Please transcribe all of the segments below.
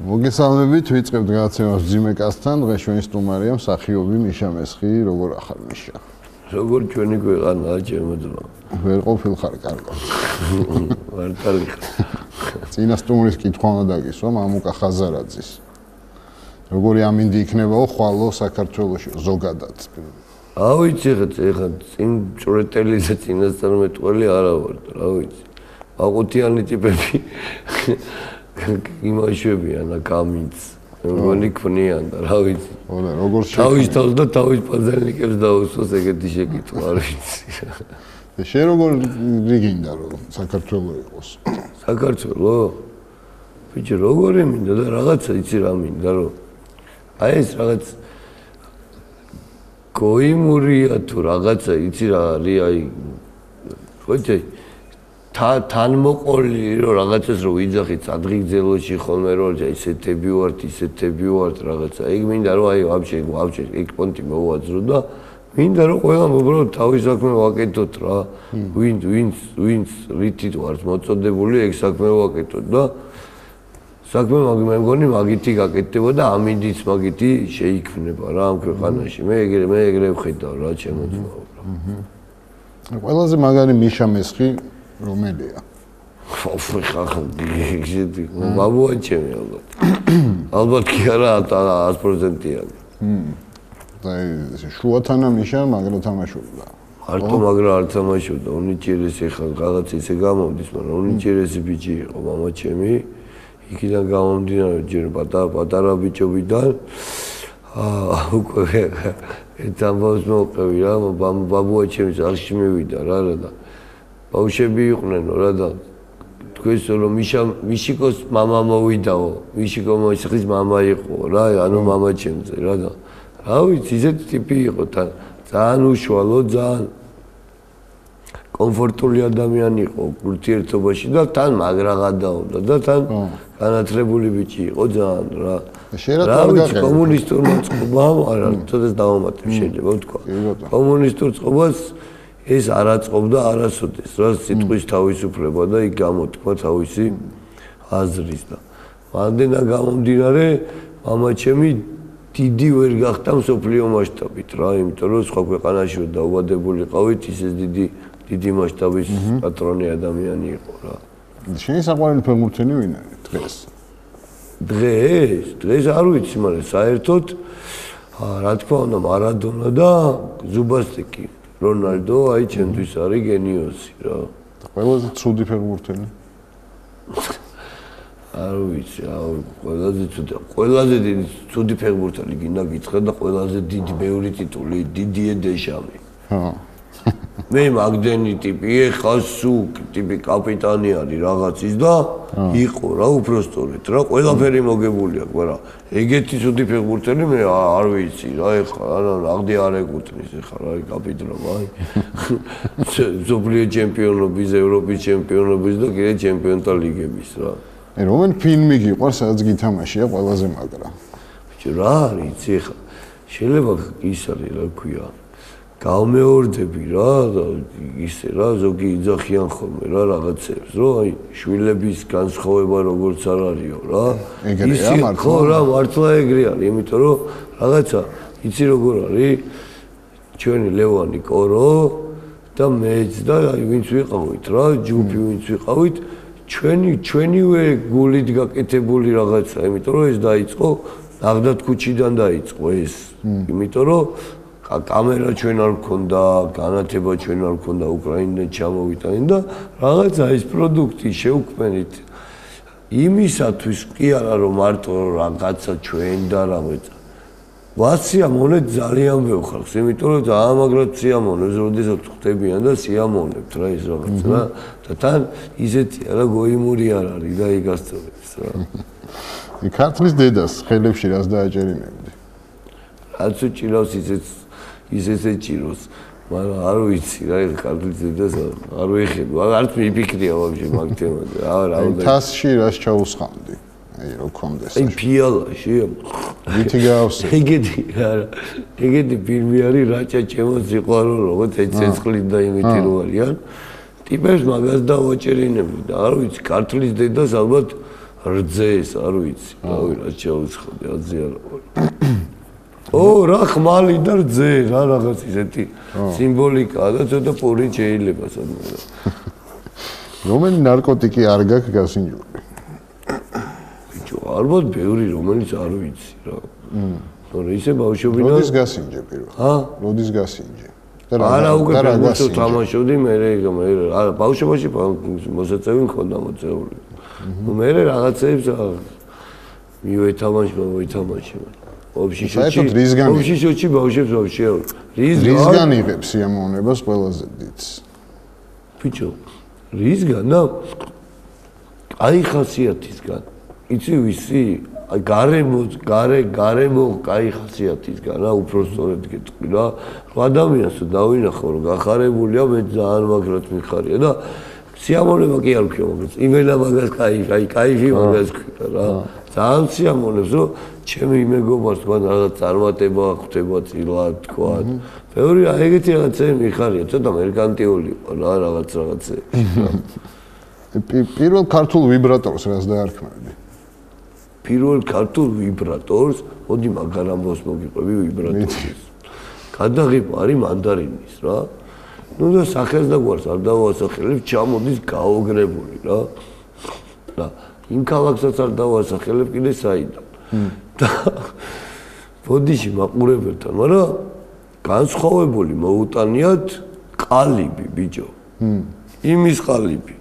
მოგესალმებით, ვიწყებთ გადაცემას მძიმე კაცთან. დღეს ჩვენი სტუმარია მსახიობი მიშა მესხი. როგორ ახალ მიშა? როგორ ჩვენი ქვეყანაა ჩემო ძმა? ვერ ყოფილ ხარ კარგად. ვარ კარგი. წინა სტუმრის კითხვა უნდა დაგისვა მამუკა ხაზარაძის. როგორი ამინდი იქნებაო ხვალო საქართველოში ზოგადად? ავიცი ხა წინ ჭრეტელიზე წინასწარმეტყველი არა ვარ, რა ვიცი. აყუთიანი ტიპები იმაშებიან აკამიც. მეგონი ქმნიან და რა ვიცი. ოდა როგორ თავის თავს და თავის პაზარნიკებს დაუსვას ეგეთი შეკითხვა არ ვიცი. და შენ როგორ გინდა რომ საქართველო იყოს? საქართველო? ბიჭო როგორი მინდა და რაღაცა იცი რა მინდა რომ აი ეს რაღაც გოიმურია თუ რაღაცა იცი რა არის აი ხოჭე თანმოყოლი რომ რაღაცას რო ვიძახი წადღიგძელოში ხოლმე რომ ისეთები ვართ ისეთები ვართ რაღაცა ეგ მინდა რომ აი ვაბშე ეგ პონტი მოვაძრო და მინდა რომ ყველა უბრალოდ თავის საქმე ვაკეთოთ რა ვინც რითით ვართ მოწოდებული ეგ საქმე ვაკეთოთ და საქმე მე მგონი მაგითი გაკეთდება და ამინდიც მაგითი შეიქმნება რა ამ ქვეყანაში მე ეგრე ვხედავ რა ჩემო ძმაო ყველაზე მაგარი მიშა მესხი რომელია? ხახ გიგზედი ბაბუა ჩემი ალბათ კი არა 100%-იანი და შუათანა მიშა მაგრა თამაშობდა მარტო მაგრა არ თამაშობდა უნიჭერესი ხა რაღაც ისე გამომდის მაგრამ უნიჭერესი ბიჭი იყო მამა ჩემი იქიდან გამომდინარე ჯერ პატარა ბიჭობიდან უკვე ეთამბავს მოყევი რა ბაბუა ჩემი სახში მივიდა რა და ბავშვები იყვნენო რა და თქვენს რომ მიშიკოს მამა მოვიდაო მიშიკო მოსხის მამა იყო რა ანუ მამა ჩემზე რა და რა ვიცი ისეთი ტიპი იყო თან ძალიან უშუალო ძალიან კომფორტული ადამიანი იყო ურთიერთობაში და თან მაგრა გადაობდა და თან განათლებული ბიჭი იყო ძალიან რა რა ვიცი კომუნისტურმა წყობამ არა თოდეს დავამატებ შეიძლება ვთქვა კომუნისტურ წყობას ეს არ აწყობდა არასოდეს რა სიტყვის თავისუფლება და იქ გამოთქვა თავისი აზრის და მანდენა გამომდინარე მამა ჩემი დიდი ვერ გახდა მსოფლიო მასშტაბით რა იმიტომ რომ სხვა ქვეყანაში დაუბადებული ყავით ისე დიდი მასშტაბის პატრონი ადამიანი იყო რა შენი საყვარელი ფეხბურთელი ვინ არის დღეს არ ვიცი მაგრამ საერთოდ რა თქმა უნდა მარადონა და ზუბასტიკი რონალდო აი ჩემთვის არის გენიოსი რა. ყველაზე ცუდი ფეხბურთელი? არ ვიცი, ყველაზე დიდი ცუდი ფეხბურთელი გინდა გითხრა და ყველაზე დიდი ბევრი ტიტული დიდიე დეშამი. მე მაგდენი ტიპი ეხა სუკ ტიპი კაპიტანი არის რაღაცის და იყო რა უბრალოდ რა ყველაფერი მოგებული აქვს მაგრამ ეგეთი ცუდი ფეხბურთელი მე არ ვიცი რა ეხა არა აღდი არ ეკუთვნის ეხა რა კაპიტანობა აი ზოგლიე ჩემპიონობის ევროპის ჩემპიონობის და კიდე ჩემპიონთა ლიგების რა რომელი ფილმი გიყვარს სადაც გითამაშია ყველაზე მაგრა ბიჭო რა არის ეხა შეიძლება ის არის რა ქვია გავმეორდები რა და ისე რა ზოგი იძახიან ხოლმე რა რაღაცებს რომ აი შვილების განსხვავება როგორც არ არისო რა ეგრეა მართლა ხო რა მართლა ეგრე არის იმიტომ რომ რაღაცა იცი როგორ არის ჩვენი ლევანი კორო და მეც და აი ვინც ვიყავით რა ჯუბი ვინც ვიყავით ჩვენივე გულით გაკეთებული რაღაცა იმიტომ რომ ეს დაიწყო ნაღდათ ქუჩიდან დაიწყო ეს იმიტომ რომ კამერა ჩვენ არ გქონდა, განათება ჩვენ არ გქონდა, უკრაინიდან ჩამოვიტანენ და რაღაცა ეს პროდუქტი შევქმნით იმისათვის კი არა რომ მარტო რაღაცა ჩვენ და რაღაცა. ვასიამონე ძალიან ბევრ ხალხს, იმიტომ რომ ძალიან მაგრად სიამოვნებს, როდესაც ხვდებიან და სიამოვნებთ რა ეს რაღაცა რა და თან ისეთია რა გოიმური არ არის და იგასწორებს რა. ქართლის დედას ხელებში რას დააჭერინებდი? რაც უჭირავს ისე ჭიროს, მაგრამ არ ვიცი რა ეს ქართლის დედას არ ვეხები, არც მიფიქრია ვაფშე მაგ თემაზე. რა უნდა თასში რას ჩაუსხამდი? აი რო კონდეს. აი ფიალაში. ვითი გავსე. ეგეთი ფილმი არის რაჭა ჩემო სიყვარულო, როგორც ეცეცხლით და იმითი რო არიან. ტიპებს მაგას დავაჭერინებდი და არ ვიცი ქართლის დედას ალბათ რძეს არ ვიცი რავი რა შეუცხოდე აზიარა რა ხმალი და რძე რა რაღაც ისეთი სიმბოლიკაა და ცოტა პური შეიძლება სადმე რომელი ნარკოტიკი არ გაქვს გასინჯული ბიჭო ალბათ ბევრი რომელიც არ ვიცი რა თორე ისე ბავშვობიდან როდის გასინჯე პირველ როდის გასინჯე არა უკვე ფეხბურთს თამაშობდი მე არა ბავშვობაში მოსაწევი მქონდა მოწეული მე რაღაცებს მივეთამაშე ოფშიშოჩი ბავშვებს ვაფშე რისგან იღებს სიამოვნებას ყველაზე დიდს ბიჭო რისგან და აი ხასიათისგან იცი ვისი გარემო კაი ხასიათისგან რა უფრო სწორედ გეტყვი რა ადამიანს დავინახო რომ გახარებულია მე ძალიან მაგრად მიხარია და სიამოვნება კი არ ვქო მაგრამ იმენა მაგას кайფი მაგას ვქვა რა ძალიან სიამოვნებს რომ ჩემი მეგობარს თქვა რაღაც წარმატება ხვდება წილა თქვა ბევრი ეგეთი რაღაცები მიხარია ცოტა მერკანტიული რა რაღაცები პირველ ქართულ ვიბრატორს რას დაარქმევდი პირველ ქართულ ვიბრატორს მოდი მაგარ ამბავს მოგიყვები ვიბრატორის გადაღება არის მანდარინის რა ну და სახელს და გვარს არ დავასახელებ ჩამოდის გაოგრებული რა და იმ ქალაქსაც არ დავასახელებ კიდე საიდან და ბოდიში მაყურებელთან მაგრამ განსხვავებული მოუტანიათ ყალიბი ბიჭო იმის ყალიბი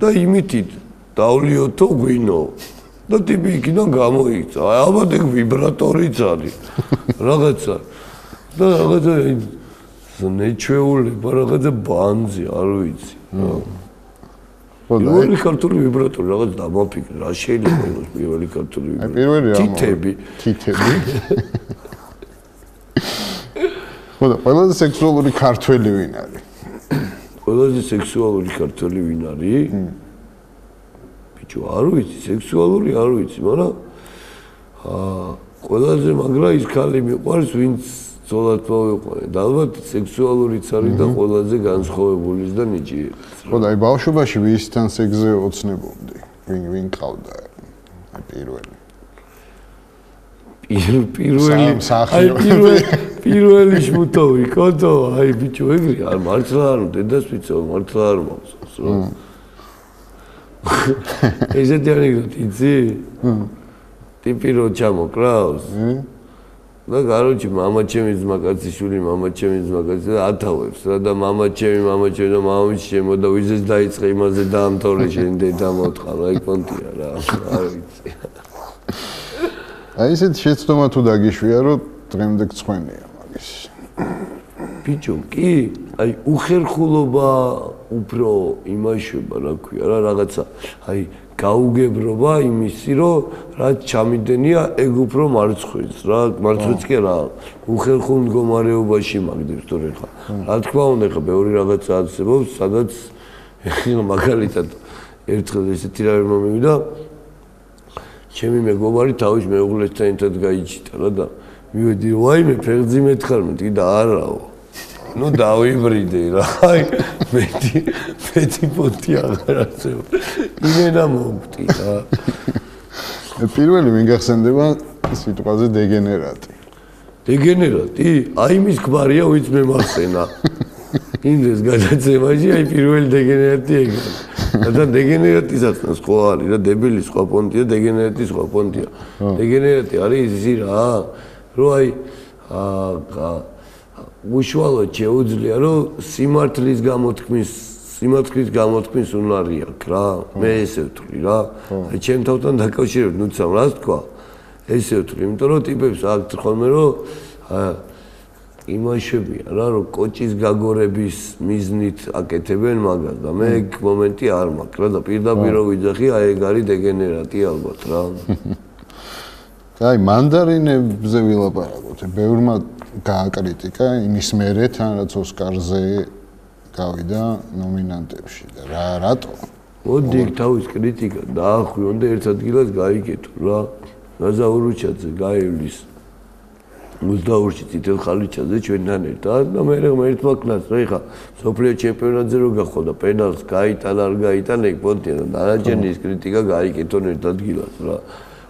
და იმითი დავლიოთო გვინო და ტიპი იქიდან გამოიქცა ალბათ ეგ ვიბრატორიც არის რაღაცა და რაღაცა ნეჩვეულება რაღაცა ბანძი არ ვიცი პირველი ქართული ვიბრატორი რაღაც დამაფიქრე რა შეიძლება იყოს პირველი ქართული ვიბრატორი თითები ხოდა ყველაზე სექსუალური ქართველი ვინ არის ყველაზე სექსუალური ქართველი ვინ არის ბიჭო არ ვიცი სექსუალური არ ვიცი მაგრამ ყველაზე მაგრა ის ქალი მიყვარს ვინც ზოლად მოვიყვანე და ალბათ სექსუალურიც არის და ყველაზე განსხვავებულის და ნიჭიერიც ხოდა აი ბავშვობაში ვისთან სექსზე ოცნებობდი ვინ ყავდა აი პირველი შმუთოვი კოდო აი ბიჭო ეგრე არ მართლა არ დედას ვიცო მართლა არ მოვსოს რა ესეთი ანეკდოტი იცი ტიპი რო ჩამოკრავს და გაროჩი მამა ჩემი ძმაკაციშვილი მამა ჩემი ძმაკაცი და ათავებს რა და მამა ჩემი და მამამისი ჩემო და ვიზეს დაიწყე იმაზე დაამთავრე შენ დედა მოთხარ აი პონტია რა არ ვიცი აი ესეთ შეცდომა თუ დაგიშვია რომ დღემდე გწვენია მაგის ბიჭო კი აი უხერხულობა უფრო იმაშება რა ქვია რა რაღაცა აი გაუგებრობა იმისი რომ რაც ჩამიდენია ეგ უფრო მარცხვიც რა მარცხვიც კი რა უხერხულ მდგომარეობაში მაგდებს თორე ხა რა თქმა უნდა ხა ბევრი რაღაცა არსებობს სადაც მაგალითად ერთხელ ესეთი რა მომივიდა ჩემი მეგობარი თავის მეუღლესთან ერთად გაიჭიტა რა და მივედი ვაიმე ფეხძი მე-19 და არაო ну დავიბრიდე რა აი მეტი პონტი აღარ არსებობს იმენა მომწი რა პირველი მიგახსენდება სიტყვაზე დეგენერატი აი მის ქმარია ვინც მე მახსენა ინდეს გადაცემაში აი პირველი დეგენერატი ეგა და დეგენერატისაც სხვა არის რა დებილი სხვა პონტია დეგენერატი სხვა პონტია დეგენერატი არის ისი რა რო აი უშუალოდ შეუძლია რომ სიმართლის გამოთქმის უნარი აქვს რა მე ესე ვთვლი რა აი ჩემ თავთან დაკავშირებით ნუცამ რას თქვა ესე ვთვლი იმიტომ რომ ტიპებს აქვთ ხოლმე რომ იმაშებია რა რომ კოჭის გაგორების მიზნით აკეთებენ მაგას და მე ეგ მომენტი არ მაქვს რა და პირდაპირ რო ვიძახი აი ეგ არის დეგენერატი ალბათ რა აი მანდარინებზე ვილაპარაკოთ ბევრმა გააკრიტიკა იმის მერე თან რაც ოსკარზე გავიდა ნომინანტებში და რატო მოდი თავის კრიტიკა დაახვიონ და ერთ ადგილას გაიგეთო რა ნაზა ურუჩაძე გაივლის 22-ში წითელ ხალიჩაზე ჩვენთან ერთად და მე ერთმა კლასს რა ეხა სოფლიო ჩემპიონატზე რო გახდა პენალს გაიტანა არ გაიტანა ეგ პონტია დანარჩენი ის კრიტიკა გაიკეთონ ერთ ადგილას რა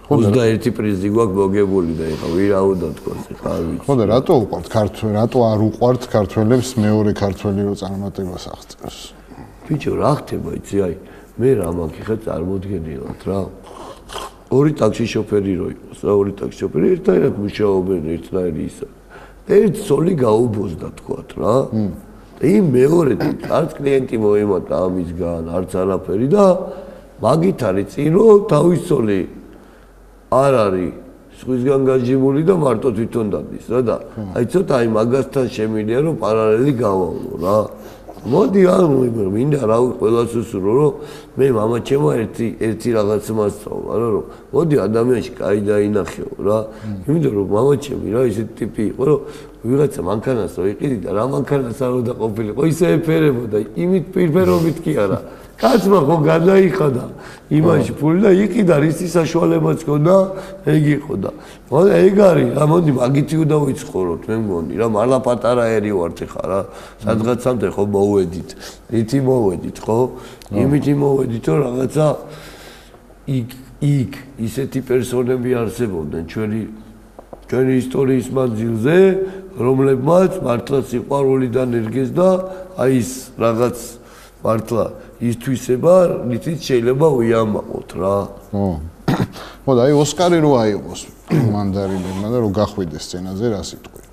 21 პრიზი გვაქვს მოგებული და ეხა ვირაუდა თქოს ეხა არ ვიცი. ხო და რატო უყვართ ქართველ რატო არ უყვართ ქართველებს მეორე ქართველი რო წარმატებას აღწევს? ბიჭო რა ხდება იცი აი მე რა მაქვს ხა წარმოდგენილად რა ორი ტაქსი შოფერი რო იყოს რა ორი ტაქსი შოფერი ერთად მუშაობენ ერთნაირი ისა ერთ სოლი გაუბოზდა თქვათ რა და იმ მეორე არც კლიენტი მოემატა ამისგან არც არაფერი და მაგით არის წინ რო თავის სოლი არ არის სხვისგან გაჟიმული და მარტო თვითონ დადის რა და აი ცოტა აი მაგასთან შემილია რომ პარალელი გავავლო რა მოდი არ მინდა რა ყველას უსურო რომ მე მამაჩემო ერთი რაღაც მასწავლა რა რომ მოდი ადამიანში კაი დაინახეო რა იმიტომ რომ მამაჩემი რა ისეთი ტიპი იყო რომ ვიღაცა მანქანას რო იყიდი და რა მანქანას არ უნდა ყოფილიყო ისე ეფერებოდა იმით პირფერობით კი არა კაცმა ხო გადაიხადა იმაში ფული და იყიდა რისი საშუალებაც ქონდა ეგ იყო და მოდი ეგ არის რა მოდი მაგითი უნდა ვიცხოვროთ მე მგონი რა მარლა პატარა ერი ვართ ხა რა სადღაცამდე ხო მოვედით ითი მოვედით ხო იმითი მოვედით რომ რაღაცა იქ ისეთი პერსონები არსებობდნენ ჩვენი ისტორიის მანძილზე რომლებმაც მართლა სიყვარულიდან ერგეს და აი ის რაღაც მართლა ის თვისება რითიც შეიძლება ვიამაყოთ რა. ხო და აი ოსკარი რო აიღოს მანდარინებმა და რო გახვიდეს სცენაზე რა სიტყვი?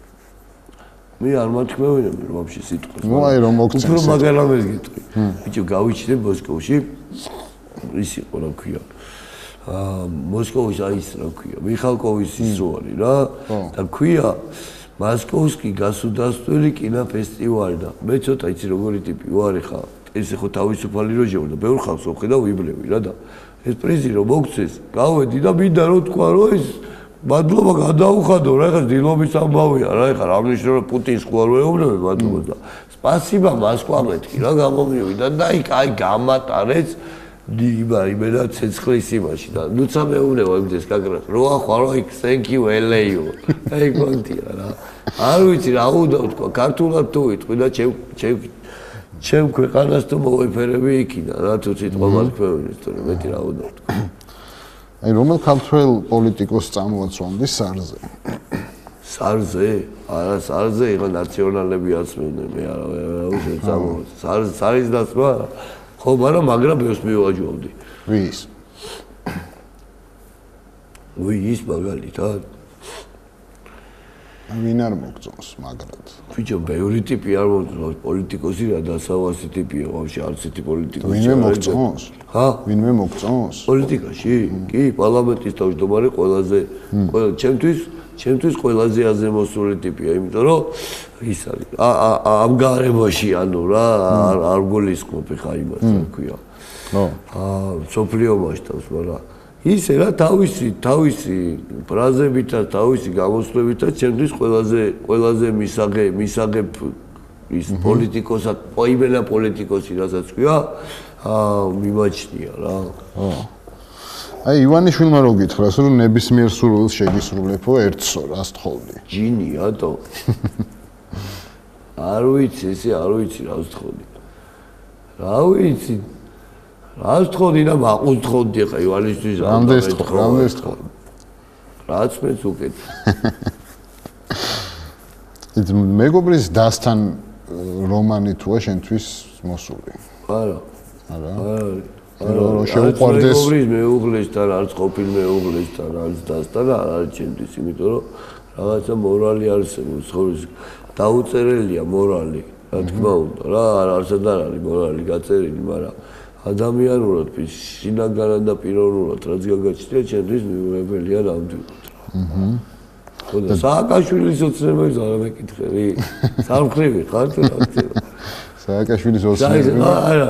მე არ მათქმევინები რომ ვაფშე სიტყვას. ნუ აი რომ მოგცემს. უფრო მაგალამეს გეტყვი. ბიჭო გავიჩინე მოსკოვში ის იყო რა ქვია. მოსკოვის აი ის რა ქვია. მიხალკოვის ის რო არის რა და ქვია მოსკოვსკი გასუდასტველი კინოფესტივალი და მე ცოტა იცი როგორი ტიპი ვარ ხა ეს ხო თავისუფალი რო ჯეო და ბევრ ხალხს ვხედავ ვიბლევი რა და ეს პრიზი რო მოგცეს გავედი და მინდა რომ თქვა რომ ეს მადლობა გადაუხადო რა ეხლა დილობის ამბავია რა ეხლა რა ნიშნავს პუტინს ხო არ ვეუბნები მადლობა და სპასიბა მოსკვა მეთქი რა გამომივიდა და აი გამატარեց იმე და ცეცხლის იმაში და ნუცა მეუბნება იმდეს კაკრას რო ახვალო იქ thank you LA-ო აი კონტია რა არ ვიცი რა უნდა თქვა ქართულად თუ ვიტყვი და ჩემ ქვეყანას თუ მოვეფერები იქიდან რა თუ სიტყვა მათქვევინეს თორე მეტი რა უნდა თქვა აი რომელ ქართველ პოლიტიკოს წამოაცვამდი სარზე სარზე არა სარზე იყო ნაციონალები აცმევდნენ მე არა უშენ წამოაცა სარის დასმა ხო მაგრამ ბევრს მივაჯობდი ვის მაგალითად ვინ არ მოგწონს მაგრად ბიჭო ბევრი ტიპი არ მოგწონს პოლიტიკოსი რა დასავასი ტიპია ვაფშე არც ერთი პოლიტიკოსი ვინმე მოგწონს ხა ვინმე მოგწონს პოლიტიკაში კი პარლამენტის თავმჯდომარე ყველაზე ჩემთვის ყველაზე აზემოსული ტიპია იმიტომ რომ ის არის ამ გარემოში ანუ რა არ გულისხმობ ხა იმას რა ქვია ხო სოფლიო მასშტაბს მაგრამ ისე რა თავისი ფრაზებითა თავისი გამოსვლებითა ჩემთვის ყველაზე მისაღებ ის პოლიტიკოსად პოიმენა პოლიტიკოსი რასაც ქვია მიმაჩნია რა ხო აი ივანიშვილმა რო გითხრას რომ ნებისმიერ სურვილს შეგისრულებო ერთსო რას თხოვდი ჯინია თო არ ვიცი რას თხოვდი რა ვიცი რას თხოვდი და მაყურს თხოვდი ხა ივანიშვილს რამდენს თხოვდი რაც მეც უკეთ ეს მეგობრის დასთან რომანი თუა შენთვის მოსული არა რომ შეუყვარდეს მეგობრის მეუღლესთან არც ყოფილ მეუღლესთან არც დასთან არ არის ჩემთვის იმიტომ რომ რაღაცა მორალი არსებობს ხორის დაუწერელია მორალი რა თქმა უნდა რა არსად არ არის მორალი გაწერილი მაგრამ ადამიანურად შინაგანად და პიროვნულად რაც გაგაჩნია ჩემთვის მიუღებელია ნამდვილად ხო და სააკაშვილის ოცნებებს არ მეკითხები სამხრივი ხარ თუ რა ხდება სააკაშვილის ოცნები არა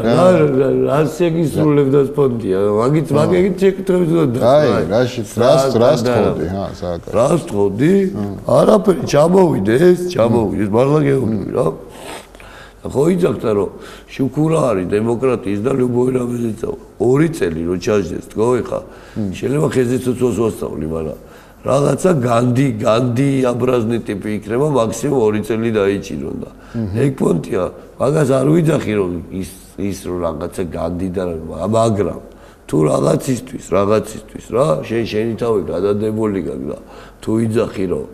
რას შეგისრულებდა სპონდია მაგით შეკითხები უნდა აი რას თხოვდი ჰა სააკაშვილს რას თხოვდი არაფერი ჩამოვიდეს მართლა გეუბნები რა ხო იძახდა რომ შუქურა არის დემოკრატიის და любой რამეზეცა 2 წელი რო ჩაჟდეს თქო ეხა შეიძლება ხეზე ცოცხოს ვასწავლი მაგრამ რაღაცა განდი აბრაზნი ტიპი იქნება, მაქსიმუმ 2 წელი დაიჭირონ და ეგ პონტია, მაგას არ ვიძახი რომ ის რომ რაღაცა განდი და მაგრამ თუ რაღაცისთვის რა, შენი თავი გადადებული გაქვს და თუ ვიძახი რომ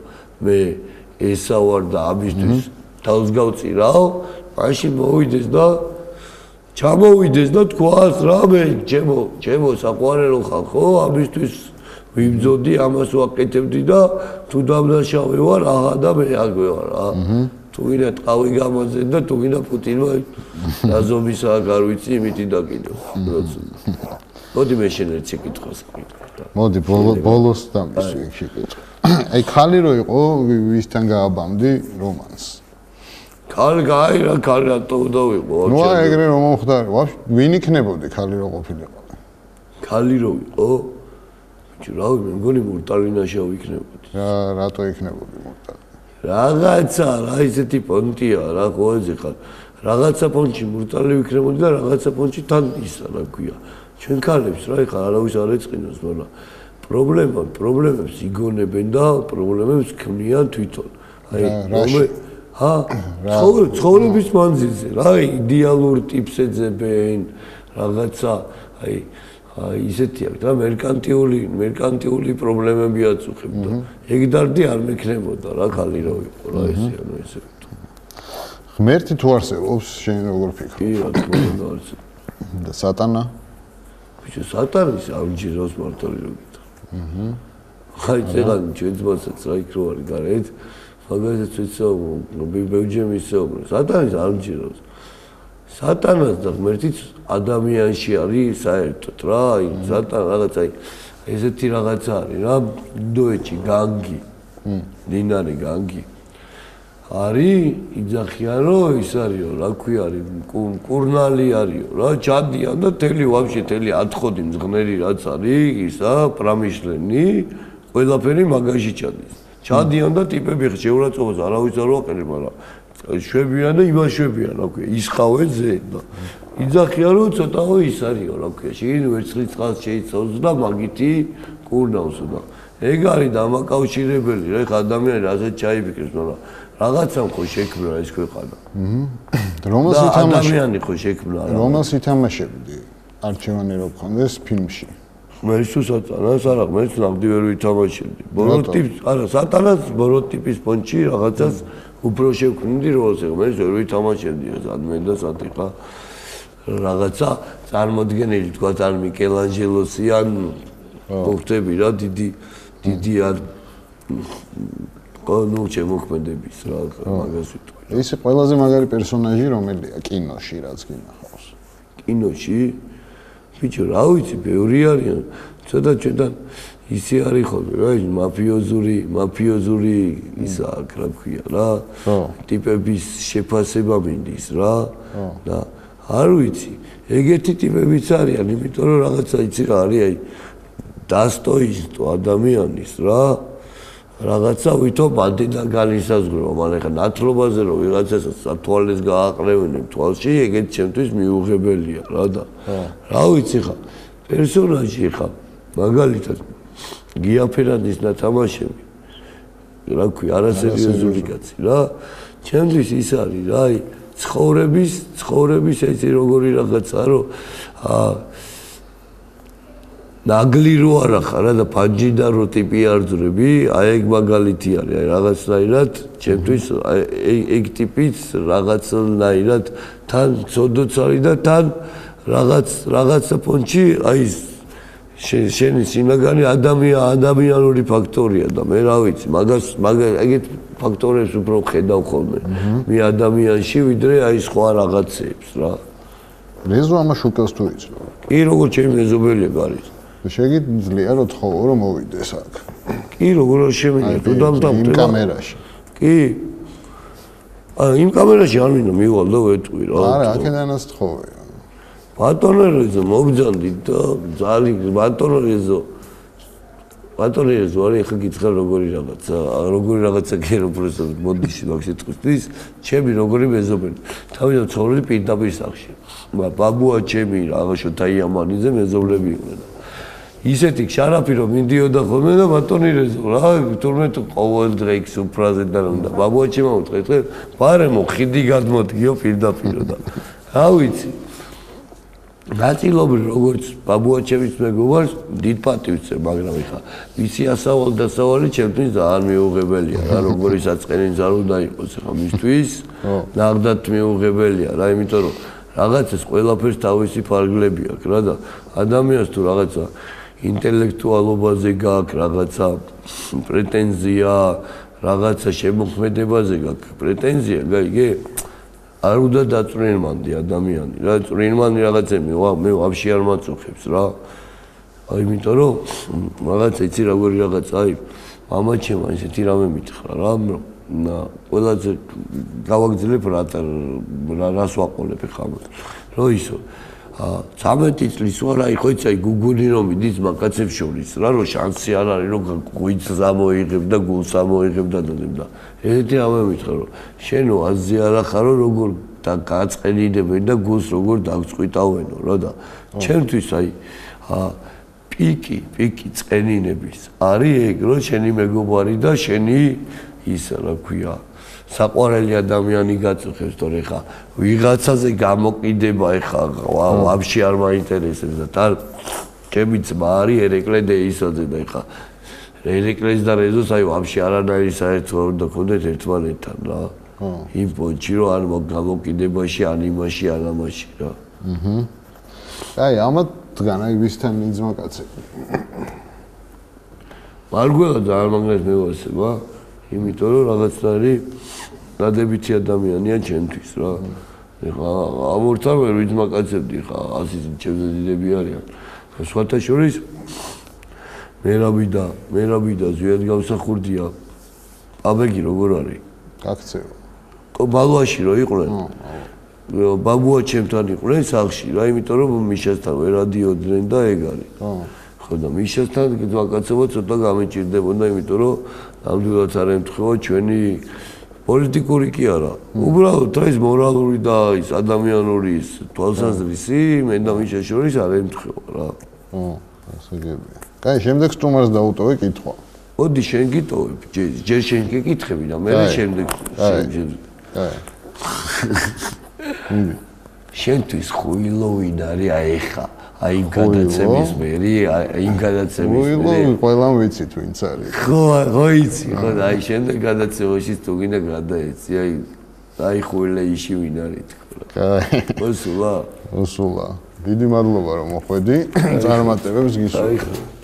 მე ესა ვარ და ამისთვის თავს გავწირავ, მაშინ მოვიდეს და ჩამოვიდეს და თქვას რა მე ჩემო საყვარელო ხალხო, ამისთვის ვიბძოდი, ამას ვაკეთებდი და თუ დამნაშავე ვარ, აღა და მე აგვე ვარ რა. თუ ვინა ტყავი გამაძენ და თუ ვინა პუტინმა დაზომისა არ ვიცი, იმითი დაკიდო. მოდი მე შენ ერთ შეკითხვას ვკითხე. მოდი ბოლოს დამისვი შეკითხვა. აი ხალი რო იყო, ვისთან გააბამდი რომანს. ხალი რატო უნდა ვიყო? ნუ ეგრე რომ მოხდა, ვინ იქნებოდი ხალი რო ყოფილიყო? ხალი რო იყო? რავი, მე მგონი მურტალინაშა ვიქნებოდი. რატო იქნებოდი მურტალი? რაღაცა, რა ისეთი პონტია, რა ყოველზე ხარ. რაღაცა პონტში მურტალი ვიქნებოდი და რაღაცა პონტში თან ისა, რა ქვია. ჩვენ ქალებს რა ეხლა არავის არ ეწყინოს, მაგრამ პრობლემებს იგონებენ და პრობლემებს ქმნიან თვითონ. აი, ცხოვრების მანძილზე, რა იდეალურ ტიპს ეძებენ, რაღაცა, აი ისეთი აქვს და მერკანტიული პრობლემები აწუხებ და ეგ დარდი არ მექნებოდა რა ხალი რო იყო რა ესე ღმერთი თუ არსებობს შენ როგორ ფიქრობ? კი რა თქმა უნდა არსებობს. და სატანა? ბიჭო სატანის არ მჯერავს მართალი რო გითხრა. ხაი წეგან ჩვენ ძმასაც რა იქ რო არის გარეთ მაგასაც ვიცაუბრობ ბევრჯერ მისაუბრე სატანის არ მჯერავს. სატანას და ღმერთიც ადამიანში არის საერთოდ რა, სატანა რაღაცა ესეთი რაღაცა არის რა, ინდოეთში განგი, დინარი განგი. არის, იძახიან რომ ის არისო, რა ქვია არის, კურნალი არისო რა, ჩადიან და თელი ათხოდი მძღნელი რაც არის, ისა, პრამიშლენი, ყველაფერი მაგაში ჩადის. ჩადიან და ტიპები შეურაცხყოფას არავის არ ვაყენებ, მაგრამ შვებიან და იმას შვებიან, რა ქვია, ისხავენ ზე და იძახიან რომ ცოტაო ის არისო, რა ქვია, შენ ვერცხლის წყალს შეიცავს და მაგითი კურნავსო და ეგ არის დამაკავშირებელი, რა ხა ადამიანი ასეთ ჩაიფიქრებს, მაგრამ რაღაცამ ხო შექმნა ეს ქვეყანა. ადამიანი ხო შექმნა რა. რომელს ითამაშებდი არჩევანი რო გქონდეს ფილმში? ღმერთს თუ სატანას არა, ღმერთს ნამდვილ ვერ ვითამაშებდი. ბოროტიპს, არა, სატანას ბოროტიპის პონჩი რაღაცას უფრო შევქმნიდი, რომელსაც ღმერთს ვერ ვითამაშებდი, სადმე და სათიხა რაღაცა წარმოდგენილი, თქვა ან მიკელანჯელოსი ან მოხდები რა, დიდი არ ну შემოქმედების რა მაგას ვიტყვი. ეს ყველაზე მაგარი პერსონაჟი რომელია კინოში, რაც გინახავს? კინოში? ბიჭო, რა ვიცი, ბევრი არიან. ცოტა ჩვენთან ისე არის ხოლმე რა, ის მაფიოზური ისა აქ რა ქვია რა. ტიპების შეფასება მინდის რა. და არ ვიცი, ეგეთი ტიპებიც არიან, იმიტომ რომ რაღაცა იცი რა არის, აი დასტოისტო ადამიანის რა. რაღაცა ვითომ ბანდიდან განისაზღვრება, მაგრამ ხა ნათლობაზე რომ ვიღაცასაც სათვალეს გააყრევინებ თვალში, ეგეთ ჩემთვის მიუღებელია რა და რა ვიცი ხა პერსონაჟი ხა მაგალითად გია ფერანდის ნათამაშები რა ქვია არასერიოზული კაცი რა ჩემთვის ის არის რა აი ცხოვრების ესე როგორი რაღაცა რომ ნაგლი რო არა ხარ და ფანჯიდან რო ტიპი არ ძრები, აი ეგ მაგალითი არის, აი რაღაცნაირად, ჩემთვის ეგ ტიპიც რაღაცნაირად თან ცოდოც არის და თან რაღაცა პონჩი, აი შენი სინაგანი ადამიანური ფაქტორია და მე რა ვიცი, ეგეთ ფაქტორებს უფრო ხედავ ხოლმე. მე ადამიანში ვიდრე აი სხვა რაღაცებს რა. მეზო ამას უკელს თუ იცი. კი, როგორ ჩემი მეზობელია გარის. შეგიძლია რომ თხოვო რომ მოვიდეს აქ. კი, როგორ შემიძლია თუ დამთავრდა იმ კამერაში. კი. იმ კამერაში არ მინდა მივალ და ვეტყვი რა. არა, აქედანაც თხოვე. ბატონერეზო მობძანდი და ძალი ბატონერეზო არის ხა გითხრა როგორი რაღაცა კერო პროსო მოდიში მაგ სიტყვის ჩემი როგორი მეზობელი. თავიდან ცხოვრობდი პირდაპირ სახში. ბაბუა ჩემი რაღაცა თაიამანიზე მეზობლები იყვნენ. ისეთი შარაფი რომ მიდიოდა ხოლმე და ბატონი რეზო რა თურმე თუ ყოველ დღე იქ სუფრაზე და რომ და ბაბუაჩემ მომწყვეტ ბარემო ხიდი გადმოდგიო პირდაპირ და რა ვიცი ნაწილობრივ როგორც ბაბუაჩემის მეგობარს დიდ პატივს წერ მაგრამ ეხა ვიცი ასავალი და სავალი ჩემთვის ძალიან მიუღებელია რა როგორი საწყენი ზარო დაიყოს ეხა მისთვის ნახდათ მიუღებელია რა იმიტომ რომ რაღაცას ყველაფერს თავისი ფარგლები აქვს რა და ადამიანს თუ რაღაცა ინტელექტუალობაზე გაქვს რაღაცა პრეტენზია რაღაცა შემოქმედებაზე გაქვს პრეტენზია გაიგე არ უნდა დაწვრილმანდი ადამიანი რა წვრილმანი რაღაცები მე ვაფშე არ მაწუხებს რა აი იმიტომ რომ რაღაცა იცი როგორი რაღაცა აი მამაჩემ ისეთი რამე მითხრა რა ყველაზე გავაგრძელებ რას ვაყოლებ ხა რო ისო 13 წლის ვარ აი ხო იცი აი გუგუნი რომ მიდის მაგაცებს შორის რა რომ შანსი არ არის რომ გუიც ამოიღებ და გულს ამოიღებ და ერთი რამე მითხრა რომ შენო აზი არ ახარო როგორ და გაწყენიდებენ და გულს როგორ დაგწყვიტავენო რა და ჩემთვის აი პიკი წყენინების არის ეგ რომ შენი მეგობარი და შენი ისა რა ქვია საყვარელი ადამიანი გაწუხებს თორე ხა ვიღაცაზე გამოკიდება ეხა ვაფშე არ მაინტერესებს და თან ჩემი ძმა არის ერეკლე დეისოძე და ეხა ერეკლეს და რეზოს აი ვაფშე არანაირი საერთო არ უნდა გქონდეთ ერთმანეთთან რა იმ პონჩი რომ არ გამოკიდებაში ან იმაში ან ამაში რა აი ამათგან აი ვისთან იძმა კაცები მარგველა ძალიან მაგას მევასება იმიტომ რომ რაღაცნაირი დადებითი ადამიანია ჩემთვის რა. ეხლა ამორთან ვერ ვიძმაკაცებდი ხა 100 ჩემზე დიდები არიან. სხვათა შორის მერაბი და ზვიად გამსახურდია. აბეგი როგორ არის? გაქცევა. ბალუაში რო იყვნენ. ბაბუა ჩემთან იყვნენ სახლში რა, იმიტომ რომ მიშასთან ვერ ადიოდნენ და ეგ არის. ხო და მიშასთან ძვაკაცობა ცოტა გამეჭირდებოდა, იმიტომ რომ ნამდვილად არ ემთხვევა ჩვენი პოლიტიკური კი არა. უბრალოდ ეს მორალური და ის ადამიანური ის თვალსაზრისი მე და მიშა შორის არ ემთხვევა რა. ასე გებია. კაი, შემდეგ სტუმარს დაუტოვე კითხვა. მოდი შენ გიტოვებ, ჯერ შენ გეკითხები და მე შემდეგ კაი. შენთვის ხუილოვინ არის აი ხა აი გადაცემის მერი აი გადაცემის მერი ხუილოვი ყველამ ვიცით ვინც არის ხო იცი ხო აი შემდეგ გადაცემაში თუ გინდა გადაეცი აი ხუილე იში ვინ არის თქო კაი ოსულა დიდი მადლობა რომ მოხვედი წარმატებებს გისურვებ